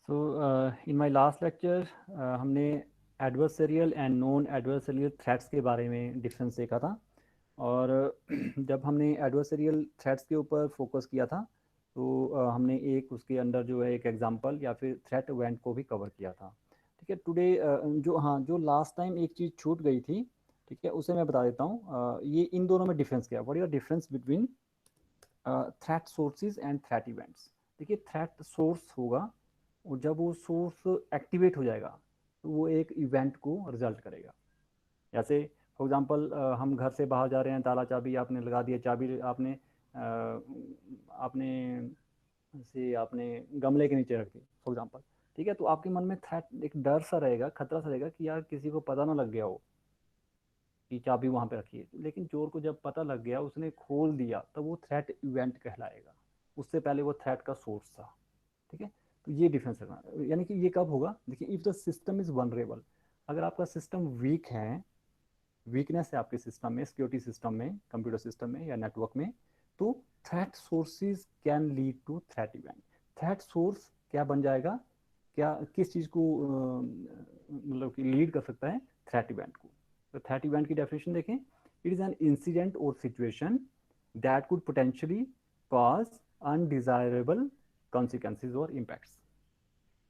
So in my last lecture हमने adversarial and non adversarial threats के बारे में डिफरेंस देखा था। और जब हमने एडवर्सरियल थ्रेट्स के ऊपर फोकस किया था तो हमने एक उसके अंदर जो है एक एग्जांपल या फिर थ्रेट इवेंट को भी कवर किया था। ठीक है, टुडे जो लास्ट टाइम एक चीज़ छूट गई थी, ठीक है, उसे मैं बता देता हूँ। ये इन दोनों में डिफरेंस क्या है, what is the difference between threat sources and threat events. देखिए, थ्रेट सोर्स होगा और जब वो सोर्स एक्टिवेट हो जाएगा तो वो एक इवेंट को रिजल्ट करेगा। जैसे फॉर एग्जांपल हम घर से बाहर जा रहे हैं, ताला चाबी आपने लगा दिया, चाबी आपने गमले के नीचे रख दी फॉर एग्जांपल। ठीक है, तो आपके मन में थ्रेट, एक डर सा रहेगा, खतरा सा रहेगा कि यार किसी को पता ना लग गया हो कि चाबी वहां पे रखी है। लेकिन चोर को जब पता लग गया, उसने खोल दिया, तो वो थ्रेट इवेंट कहलाएगा। उससे पहले वो थ्रेट का सोर्स था। ठीक है, तो ये डिफरेंस है। यानी कि ये कब होगा, देखिए, if the system is vulnerable, अगर आपका सिस्टम वीक है, वीकनेस है आपके सिस्टम में, सिक्योरिटी सिस्टम में, कंप्यूटर सिस्टम में या नेटवर्क में, तो threat sources can lead to threat event. Threat source क्या बन जाएगा, क्या किस चीज़ को मतलब कि लीड कर सकता है, थ्रेट इवेंट को। तो थ्रेट इवेंट की डेफिनेशन देखें, इट इज एन इंसिडेंट और situation that could potentially cause undesirable consequences और इम्पैक्ट्स।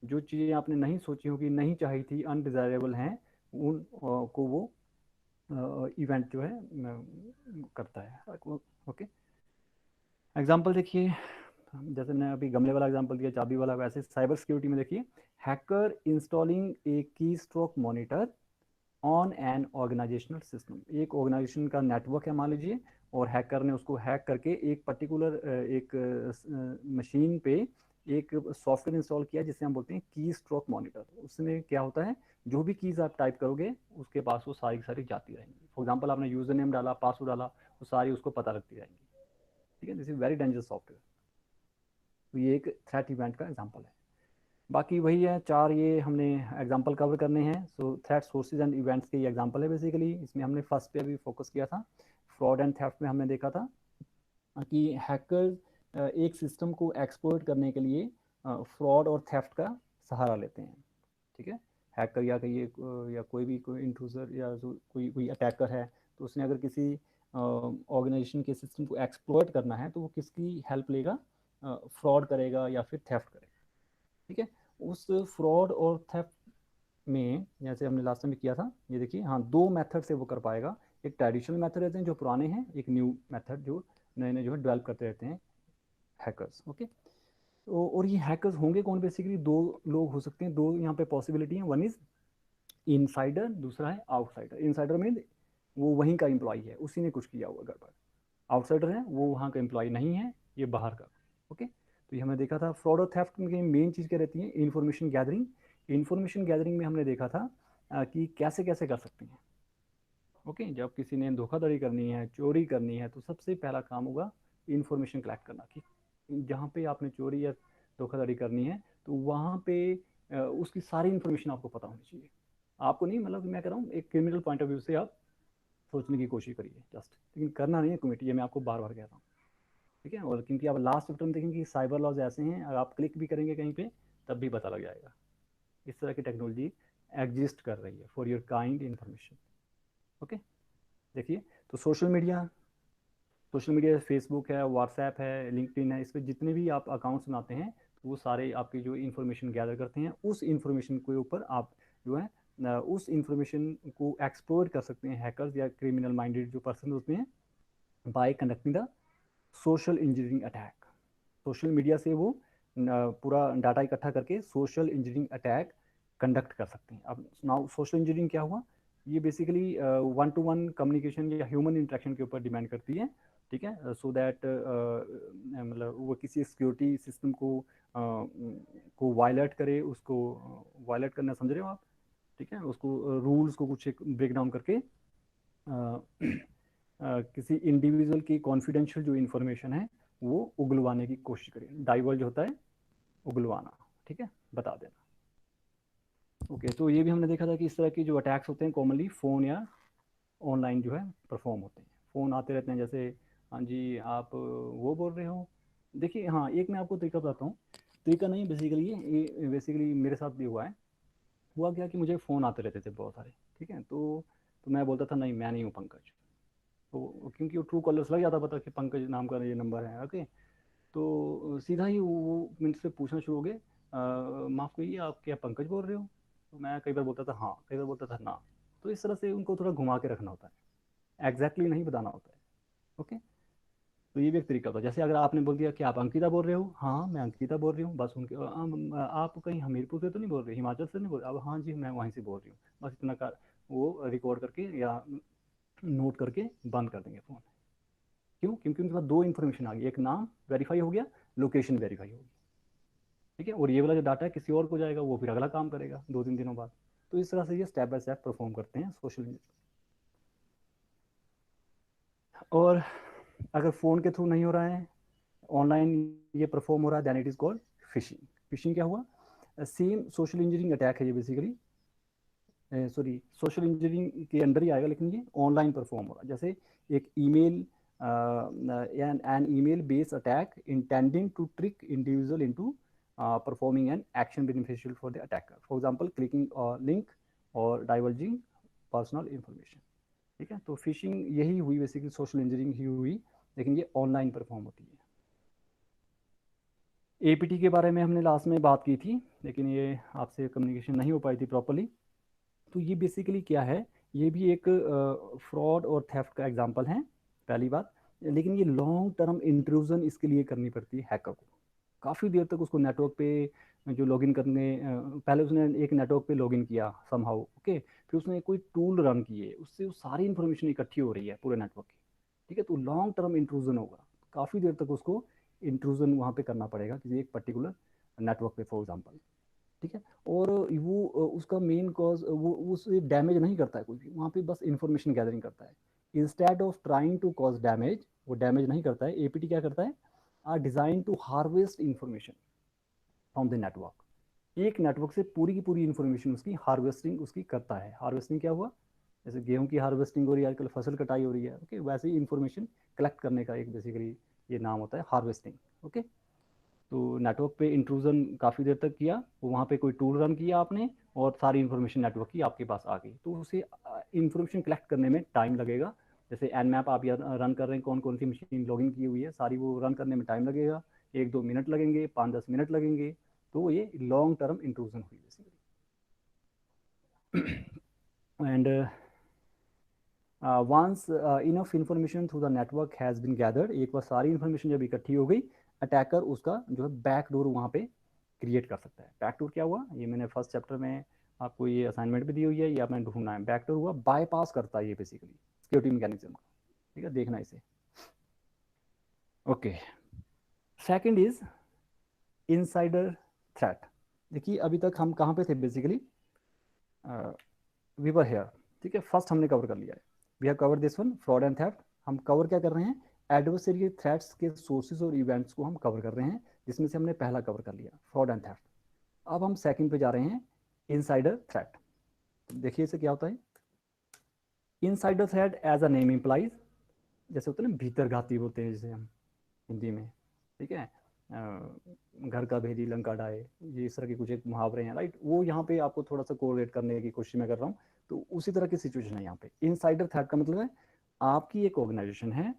जो चीज़ें आपने नहीं सोची होगी, नहीं चाही थी, अनडिजायरेबल हैं, उन को वो इवेंट जो है करता है। ओके, एग्जांपल देखिए, जैसे मैंने अभी गमले वाला एग्जांपल दिया, चाबी वाला, वैसे साइबर सिक्योरिटी में देखिए, hacker installing a keystroke monitor on an organizational system. एक ऑर्गेनाइजेशन का नेटवर्क है मान लीजिए, और हैकर ने उसको हैक करके एक पर्टिकुलर एक मशीन पे एक सॉफ्टवेयर इंस्टॉल किया जिसे हम बोलते हैं की स्ट्रोक मॉनिटर। उसमें क्या होता है, जो भी कीज़ आप टाइप करोगे उसके पास वो सारी की सारी जाती रहेंगी। फॉर एग्जांपल आपने यूजर नेम डाला, पासवर्ड डाला, वो सारी उसको पता लगती रहेंगी। ठीक है, this is very dangerous software. तो ये एक थ्रेट इवेंट का एग्जांपल है। बाकी वही है, चार ये हमने एग्जांपल कवर करने हैं। सो थ्रेट सोर्सेज एंड इवेंट्स के ये एग्जांपल है बेसिकली। इसमें हमने फर्स्ट पे अभी फोकस किया था, फ्रॉड एंड थेफ्ट में हमने देखा था कि हैकर एक सिस्टम को एक्सप्लॉइट करने के लिए फ्रॉड और थेफ्ट का सहारा लेते हैं। ठीक है, हैकर या कहिए या कोई इंट्रूजर या जो कोई कोई अटैकर है, तो उसने अगर किसी ऑर्गेनाइजेशन के सिस्टम को एक्सप्लॉइट करना है तो वो किसकी हेल्प लेगा, फ्रॉड करेगा या फिर थेफ्ट करेगा। ठीक है, उस फ्रॉड और थेफ्ट में, जैसे हमने लास्ट टाइम किया था, ये देखिए, हाँ, दो मेथड से वो कर पाएगा। एक ट्रेडिशनल मेथड रहते हैं जो पुराने हैं, एक न्यू मेथड जो नए नए जो है डेवलप करते रहते हैं हैकर्स। ओके, तो और ये हैकर्स होंगे कौन, बेसिकली दो लोग हो सकते हैं, दो यहाँ पे पॉसिबिलिटी है। वन इज इनसाइडर, दूसरा है आउटसाइडर। इनसाइडर मीन वो वहीं का एम्प्लॉय है, उसी ने कुछ किया हुआ गड़बड़। आउटसाइडर है, वो वहाँ का एम्प्लॉय नहीं है, ये बाहर का। ओके, तो ये हमने देखा था। फ्रॉड और थेफ्ट की मेन चीज़ क्या रहती है, इन्फॉर्मेशन गैदरिंग। इन्फॉर्मेशन गैदरिंग में हमने देखा था कि कैसे कैसे कर सकते हैं। ओके, जब किसी ने धोखाधड़ी करनी है, चोरी करनी है, तो सबसे पहला काम होगा इन्फॉर्मेशन कलेक्ट करना, कि जहाँ पे आपने चोरी या धोखाधड़ी करनी है तो वहाँ पे उसकी सारी इन्फॉर्मेशन आपको पता होनी चाहिए। आपको नहीं, मतलब मैं कह रहा हूँ एक क्रिमिनल पॉइंट ऑफ व्यू से आप सोचने की कोशिश करिए जस्ट, लेकिन करना नहीं है कमिटी, ये मैं आपको बार बार कह रहा हूँ। ठीक है, और क्योंकि आप लास्ट चैप्टर में देखेंगे कि साइबर लॉज ऐसे हैं, अगर आप क्लिक भी करेंगे कहीं पे तब भी पता लग जाएगा। इस तरह की टेक्नोलॉजी एग्जिस्ट कर रही है for your kind information. Okay, देखिए, तो सोशल मीडिया फेसबुक है, व्हाट्सएप है, लिंक्डइन है, इस पर जितने भी आप अकाउंट्स बनाते हैं तो वो सारे आपकी जो इन्फॉर्मेशन गैदर करते हैं, उस इन्फॉर्मेशन के ऊपर आप जो है उस इन्फॉर्मेशन को एक्सप्लोर कर सकते हैं हैकर्स या क्रिमिनल माइंडेड जो पर्सन होते हैं, bye conducting the social engineering attack. Social media से वो पूरा डाटा इकट्ठा करके सोशल इंजीनियरिंग अटैक कंडक्ट कर सकते हैं। अब नाउ सोशल इंजीनियरिंग क्या हुआ, ये basically one two one communication या ह्यूमन इंटरेक्शन के ऊपर डिपेंड करती है। ठीक है, सो दैट मतलब वो किसी सिक्योरिटी सिस्टम को वायलेट करे, उसको वायलेट करना समझ रहे हो आप। ठीक है, उसको रूल्स को कुछ ब्रेक डाउन करके किसी इंडिविजुअल की कॉन्फिडेंशियल जो इन्फॉर्मेशन है वो उगलवाने की कोशिश करें। डाइवर्ज होता है उगलवाना। ठीक है, बता देना। ओके, तो ये भी हमने देखा था कि इस तरह की जो अटैक्स होते हैं कॉमनली फ़ोन या ऑनलाइन जो है परफॉर्म होते हैं। फ़ोन आते रहते हैं, जैसे हाँ जी आप वो बोल रहे हो। देखिए, हाँ, एक मैं आपको तरीका बताता हूँ। तरीका नहीं, बेसिकली ये बेसिकली मेरे साथ भी हुआ क्या कि मुझे फ़ोन आते रहते थे बहुत सारे, ठीक है। तो मैं बोलता था नहीं मैं नहीं हूँ पंकज। तो क्योंकि वो ट्रू कॉलर्स लग जाता पता कि पंकज नाम का ये नंबर है, ओके। तो सीधा ही वो मुझसे पूछना शुरू हो गए, माफ़ करिए आप क्या पंकज बोल रहे हो? तो मैं कई बार बोलता था हाँ, कई बार बोलता था ना। तो इस तरह से उनको थोड़ा घुमा के रखना होता है, एग्जैक्टली नहीं बताना होता है, ओके। तो ये भी एक तरीका होता है। जैसे अगर आपने बोल दिया कि आप अंकिता बोल रहे हो, हाँ मैं अंकिता बोल रही हूँ, बस उनके आप कहीं हमीरपुर से तो नहीं बोल रहे, हिमाचल से नहीं बोल रहे? अब हाँ जी मैं वहीं से बोल रही हूँ, बस इतना कर वो रिकॉर्ड करके या नोट करके बंद कर देंगे फ़ोन। क्यों? क्योंकि उनके पास दो इन्फॉर्मेशन आ गई, एक नाम वेरीफाई हो गया, लोकेशन वेरीफाई हो गई, ठीक है। और ये वाला जो डाटा है किसी और को जाएगा, वो फिर अगला काम करेगा 2-3 दिनों बाद। तो इस तरह से ये स्टेप बाय स्टेप परफॉर्म करते हैं सोशल मीडिया। और अगर फ़ोन के थ्रू नहीं हो रहा है, ऑनलाइन ये परफॉर्म हो रहा है, then it is called phishing. Phishing क्या हुआ? सेम सोशल इंजीनियरिंग अटैक है ये बेसिकली, सॉरी सोशल इंजीनियरिंग के अंडर ही आएगा, लेकिन ये ऑनलाइन परफॉर्म हो रहा है। जैसे एक email, an email based attack intending to trick individual into performing an action beneficial for the attacker, for example clicking a link or divulging personal information, ठीक है। तो फिशिंग यही हुई बेसिकली, सोशल इंजीनियरिंग ही हुई, लेकिन ये ऑनलाइन परफॉर्म होती है। एपीटी के बारे में हमने लास्ट में बात की थी, लेकिन ये आपसे कम्युनिकेशन नहीं हो पाई थी प्रॉपरली। तो ये बेसिकली क्या है, ये भी एक फ्रॉड और थेफ्ट का एग्जांपल है, पहली बात। लेकिन ये लॉन्ग टर्म इंट्रूजन इसके लिए करनी पड़ती है हैकर को। काफ़ी देर तक उसको नेटवर्क पे जो लॉगिन करने, पहले उसने एक नेटवर्क पे लॉगिन किया समहाउ, ओके। फिर उसने कोई टूल रन किए, उससे वो सारी इन्फॉर्मेशन इकट्ठी हो रही है पूरे नेटवर्क की, ठीक है। तो लॉन्ग टर्म इंट्रूजन होगा, काफ़ी देर तक उसको इंट्रूजन वहाँ पे करना पड़ेगा किसी एक पर्टिकुलर नेटवर्क पे फॉर एग्जाम्पल, ठीक है। और वो उसका मेन कॉज वो उसे डैमेज नहीं करता है कुछ भी, वहाँ पे बस इंफॉर्मेशन गैदरिंग करता है। Instead of trying to cause damage, वो डैमेज नहीं करता है। एपीटी क्या करता है, are design to harvest information from the network. एक नेटवर्क से पूरी की पूरी इंफॉर्मेशन उसकी हार्वेस्टिंग उसकी करता है। हार्वेस्टिंग क्या हुआ, जैसे गेहूं की हार्वेस्टिंग हो रही है आजकल, फसल कटाई हो रही है, ओके। वैसे ही इंफॉर्मेशन कलेक्ट करने का एक बेसिकली ये नाम होता है हार्वेस्टिंग, ओके। तो नेटवर्क पे इंट्रूजन काफ़ी देर तक किया, वो वहाँ पे कोई टूल रन किया आपने, और सारी इन्फॉर्मेशन नेटवर्क की आपके पास आ गई, तो उसे इन्फॉर्मेशन कलेक्ट करने में टाइम लगेगा। जैसे एन मैप आप यहाँ रन कर रहे हैं, कौन कौन सी मशीन लॉगिन की हुई है सारी, वो रन करने में टाइम लगेगा, 1-2 मिनट लगेंगे, 5-10 मिनट लगेंगे। तो ये लॉन्ग टर्म इंट्रूजन हुई basically. And once enough information through the network has been gathered, एक बार सारी इन्फॉर्मेशन जब इकट्ठी हो गई, अटैकर उसका जो है बैक डोर वहाँ पे क्रिएट कर सकता है। बैक डोर क्या हुआ, ये मैंने फर्स्ट चैप्टर में आपको ये असाइनमेंट भी दी हुई है, ये आपने ढूंढना है। बैक डोर हुआ बाईपास करता है ये बेसिकली सिक्योरिटी मैकेनिज्म का, ठीक है, देखना इसे, okay. Second is insider threat. देखिए अभी तक हम कहाँ पे थे बेसिकली, वी वर हेयर, ठीक है। फर्स्ट हमने कवर कर लिया है, we have cover this one fraud and theft. हम कवर क्या कर रहे हैं, एडवर्सरी थ्रेट्स के सोर्सेज और इवेंट्स को हम कवर कर रहे हैं, जिसमें से हमने पहला कवर कर लिया फ्रॉड एंड थेफ्ट। अब हम सेकंड पे जा रहे हैं, इनसाइडर थ्रेट। देखिए इसे क्या होता है, insider threat as a name employees, जैसे होते हैं ना भीतर घाती बोलते हैं जैसे हम हिंदी में, ठीक है। घर का भेदी लंका डाए, ये इस तरह के कुछ एक मुहावरे हैं, राइट। वो यहाँ पे आपको थोड़ा सा कोरिलेट करने की कोशिश मैं कर रहा हूँ। तो उसी तरह की सिचुएशन है यहाँ पे। इनसाइडर थ्रेट का मतलब है आपकी एक ऑर्गेनाइजेशन है,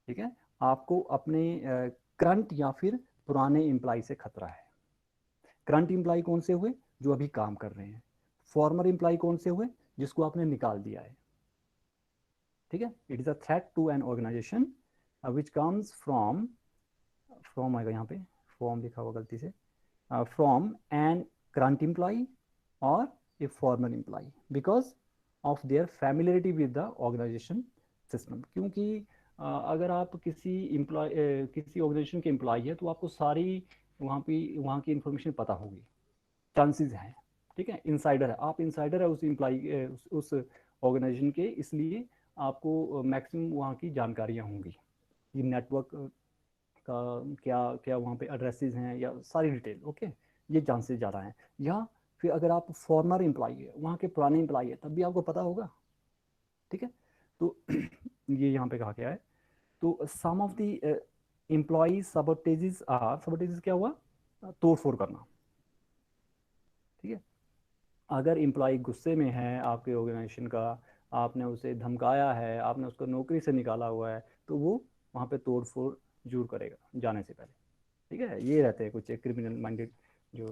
ठीक है, आपको अपने करंट या फिर पुराने एम्प्लॉय से खतरा है। करंट एम्प्लॉय कौन से हुए, जो अभी काम कर रहे हैं। फॉर्मर एम्प्लॉय कौन से हुए, जिसको आपने निकाल दिया है, ठीक है। It is a threat to an organization which comes from आएगा यहाँ पे, फॉर्म लिखा हुआ गलती से, from N current employee or a former employee because of their familiarity with the organization system. क्योंकि अगर आप किसी ऑर्गेनाइजेशन के एम्प्लॉय है, तो आपको सारी वहाँ की इंफॉर्मेशन पता होगी, चांसेस हैं, ठीक है। इनसाइडर है, आप इनसाइडर है उस एम्प्लॉय उस ऑर्गेनाइजेशन के, इसलिए आपको मैक्सिमम वहाँ की जानकारियाँ होंगी, ये नेटवर्क का क्या क्या वहाँ पे एड्रेसेस हैं या सारी डिटेल, ओके। ये चांसेस ज़्यादा हैं। या फिर अगर आप फॉर्मर एम्प्लॉय है, वहाँ के पुराने एम्प्लॉय है, तब भी आपको पता होगा, ठीक है। तो ये यहाँ पे कहा गया है। तो सम ऑफ द एम्प्लॉय सबटेजेस आर, सबटेजेस क्या हुआ, तोड़ फोड़ करना। ठीक है, अगर एम्प्लॉय गुस्से में है आपके ऑर्गेनाइजेशन का, आपने उसे धमकाया है, आपने उसको नौकरी से निकाला हुआ है, तो वो वहाँ पे तोड़ फोड़ जरूर करेगा जाने से पहले। ठीक है, ये रहते हैं कुछ क्रिमिनल माइंडेड जो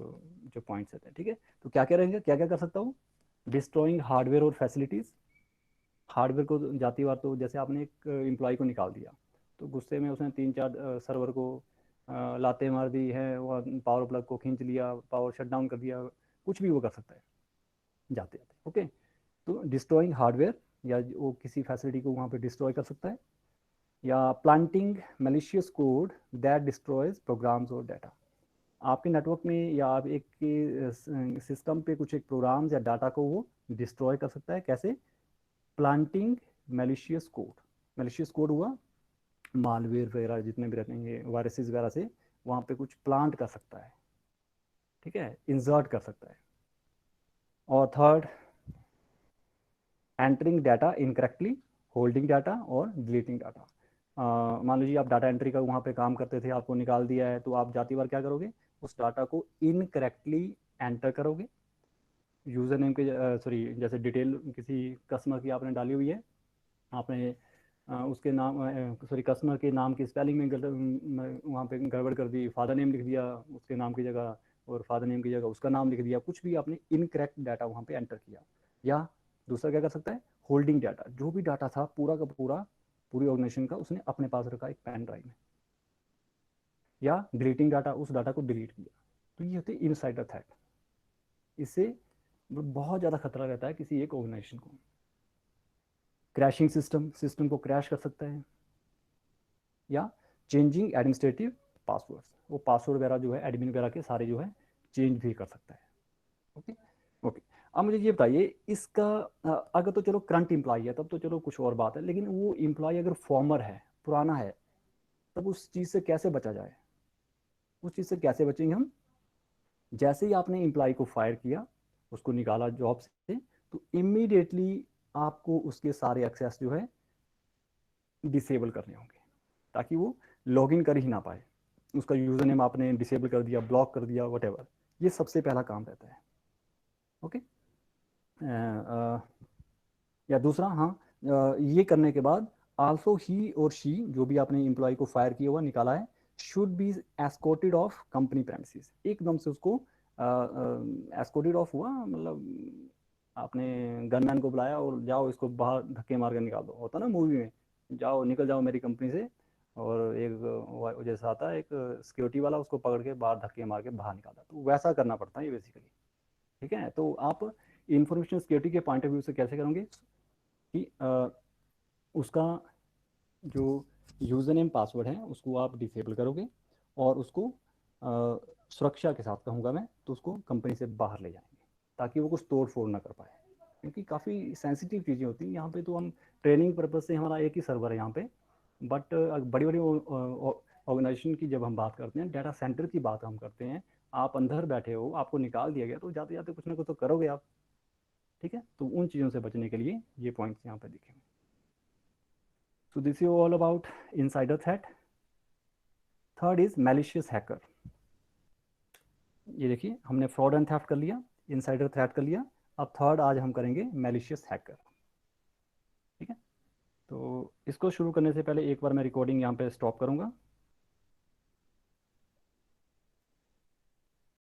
जो पॉइंट्स रहते हैं। ठीक है, तो क्या क्या रहेंगे, क्या क्या कर सकता हूँ? डिस्ट्रॉइंग हार्डवेयर और फैसिलिटीज़। हार्डवेयर को जाती बार, तो जैसे आपने एक एम्प्लॉय को निकाल दिया, तो गुस्से में उसने 3-4 सर्वर को लाते मार दी है, वो पावर प्लग को खींच लिया, पावर शट डाउन कर दिया, कुछ भी वो कर सकता है जाते जाते। ओके, तो डिस्ट्रॉइंग हार्डवेयर, या वो किसी फैसिलिटी को वहाँ पे डिस्ट्रॉय कर सकता है, या planting malicious code that destroys programs और डाटा। आपके नेटवर्क में या आप एक सिस्टम पे कुछ एक प्रोग्राम्स या डाटा को वो डिस्ट्रॉय कर सकता है। कैसे? Planting malicious code. Malicious code हुआ मालवेयर वगैरह जितने भी रहते हैं वायरसेस वगैरह से, वहाँ पे कुछ प्लांट कर सकता है। ठीक है, इंसर्ट कर सकता है। और third, entering data incorrectly, holding data और डिलीटिंग डाटा। मान लीजिए आप डाटा एंट्री का वहाँ पे काम करते थे, आपको निकाल दिया है, तो आप जाती बार क्या करोगे? उस डाटा को इनकरेक्टली एंटर करोगे। यूज़र नेम के सॉरी, जैसे डिटेल किसी कस्टमर की आपने डाली हुई है, आपने उसके नाम सॉरी कस्टमर के नाम की स्पेलिंग में वहाँ पे गड़बड़ कर दी, फादर नेम लिख दिया उसके नाम की जगह, और फादर नेम की जगह उसका नाम लिख दिया, कुछ भी आपने इनकरेक्ट डाटा वहाँ पे एंटर किया। या दूसरा क्या कर सकता है? होल्डिंग डाटा, जो भी डाटा था पूरा का पूरा पूरी ऑर्गेनाइजेशन का उसने अपने पास रखा एक पेन ड्राइव में। या डिलीटिंग डाटा, उस डाटा को डिलीट किया। तो ये होते इनसाइडर थ्रेट। इससे बहुत ज़्यादा खतरा रहता है किसी एक ऑर्गेनाइजेशन को। क्रैशिंग सिस्टम, सिस्टम को क्रैश कर सकता है। या चेंजिंग एडमिनिस्ट्रेटिव पासवर्ड्स, वो पासवर्ड वगैरह जो है एडमिन वगैरह के सारे जो है चेंज भी कर सकता है। Okay, okay. अब मुझे ये बताइए इसका अगर तो चलो करंट एम्प्लॉय है तब तो चलो कुछ और बात है, लेकिन वो एम्प्लॉय अगर फॉर्मर है, पुराना है, तब उस चीज़ से कैसे बचा जाए? उस चीज़ से कैसे बचेंगे हम? जैसे ही आपने एम्प्लॉय को फायर किया, उसको निकाला जॉब से, तो इमीडिएटली आपको उसके सारे एक्सेस जो है डिसेबल करने होंगे, ताकि वो लॉगिन कर ही ना पाए। उसका यूज़र नेम आपने डिसेबल कर दिया, ब्लॉक कर दिया, वट ये सबसे पहला काम रहता है। ओके, या दूसरा, हाँ, ये करने के बाद आल्सो ही और शी, जो भी आपने एम्प्लॉय को फायर किया हुआ निकाला है, should be escorted of company premises. एकदम से उसको एस्कॉर्टेड ऑफ हुआ, मतलब आपने गनमैन को बुलाया और जाओ इसको बाहर धक्के मार कर निकाल दो, होता ना मूवी में, जाओ निकल जाओ मेरी कंपनी से, और एक जैसा आता है एक सिक्योरिटी वाला उसको पकड़ के बाहर धक्के मार के बाहर निकालता, तो वैसा करना पड़ता है ये बेसिकली। ठीक है, तो आप इंफॉर्मेशन सिक्योरिटी के पॉइंट ऑफ व्यू से कैसे करोगे कि उसका जो यूज़र नेम पासवर्ड है उसको आप डिसेबल करोगे, और उसको सुरक्षा के साथ कहूँगा मैं, तो उसको कंपनी से बाहर ले जाएंगे, ताकि वो कुछ तोड़ फोड़ ना कर पाए, क्योंकि काफ़ी सेंसिटिव चीज़ें होती हैं यहाँ पे। तो हम ट्रेनिंग पर्पज़ से, हमारा एक ही सर्वर है यहाँ पे, बट बड़ी बड़ी ऑर्गेनाइजेशन की जब हम बात करते हैं, डाटा सेंटर की बात हम करते हैं, आप अंदर बैठे हो, आपको निकाल दिया गया, तो जाते जाते कुछ ना कुछ तो करोगे आप। ठीक है, तो उन चीज़ों से बचने के लिए ये पॉइंट्स यहाँ पे दिखे। So this is all about insider threat. Third is malicious hacker. ये देखिए, हमने फ्रॉड एंड थेफ्ट कर लिया, इनसाइडर थ्रेट कर लिया, अब थर्ड आज हम करेंगे मैलिशियस हैकर। ठीक है, तो इसको शुरू करने से पहले एक बार मैं रिकॉर्डिंग यहाँ पे स्टॉप करूँगा।